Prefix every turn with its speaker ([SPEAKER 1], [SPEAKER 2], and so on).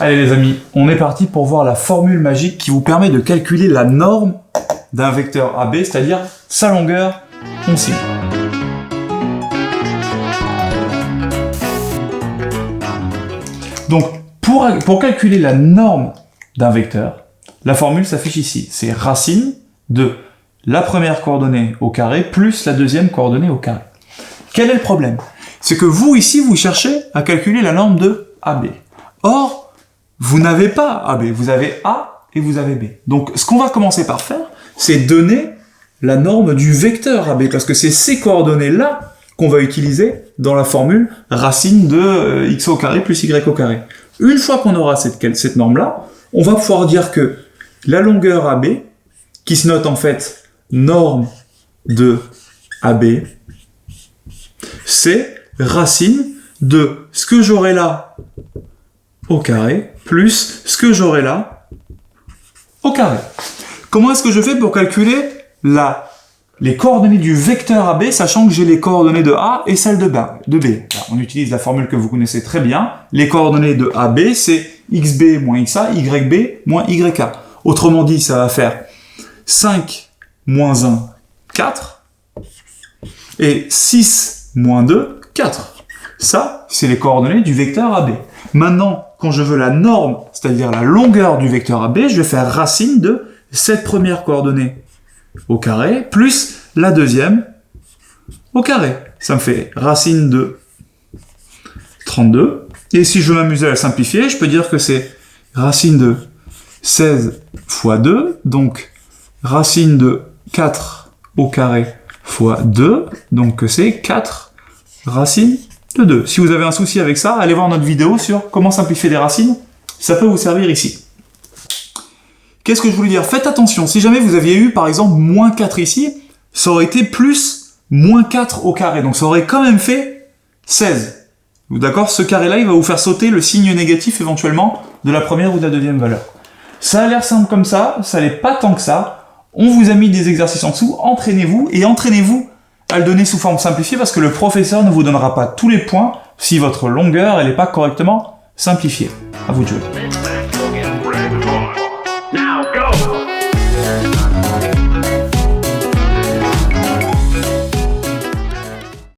[SPEAKER 1] Allez les amis, on est parti pour voir la formule magique qui vous permet de calculer la norme d'un vecteur AB, c'est-à-dire sa longueur, on signe. Donc, pour calculer la norme d'un vecteur, la formule s'affiche ici. C'est racine de la première coordonnée au carré plus la deuxième coordonnée au carré. Quel est le problème? C'est que vous, ici, vous cherchez à calculer la norme de AB. Or, vous n'avez pas AB, vous avez A et vous avez B. Donc, ce qu'on va commencer par faire, c'est donner la norme du vecteur AB, parce que c'est ces coordonnées-là qu'on va utiliser dans la formule racine de x au carré plus y au carré. Une fois qu'on aura cette norme-là, on va pouvoir dire que la longueur AB, qui se note en fait norme de AB, c'est racine de ce que j'aurai là au carré plus ce que j'aurai là au carré. Comment est-ce que je fais pour calculer les coordonnées du vecteur AB, sachant que j'ai les coordonnées de A et celles de B? Alors, on utilise la formule que vous connaissez très bien. Les coordonnées de AB, c'est xb moins xa, yb moins yk. Autrement dit, ça va faire 5 moins 1, 4, et 6 moins 2, 4. Ça, c'est les coordonnées du vecteur AB. Maintenant, quand je veux la norme, c'est-à-dire la longueur du vecteur AB, je vais faire racine de cette première coordonnée au carré, plus la deuxième au carré. Ça me fait racine de 32. Et si je veux m'amuser à la simplifier, je peux dire que c'est racine de 16 fois 2, donc racine de 4 au carré fois 2, donc c'est 4 racines de 2. Si vous avez un souci avec ça, allez voir notre vidéo sur comment simplifier des racines, ça peut vous servir ici. Qu'est-ce que je voulais dire? Faites attention, si jamais vous aviez eu par exemple moins 4 ici, ça aurait été plus moins 4 au carré, donc ça aurait quand même fait 16. D'accord? Ce carré-là, il va vous faire sauter le signe négatif éventuellement de la première ou de la deuxième valeur. Ça a l'air simple comme ça n'est pas tant que ça. On vous a mis des exercices en dessous, entraînez-vous, et entraînez-vous à le donner sous forme simplifiée, parce que le professeur ne vous donnera pas tous les points si votre longueur n'est pas correctement simplifiée. À vous de jouer.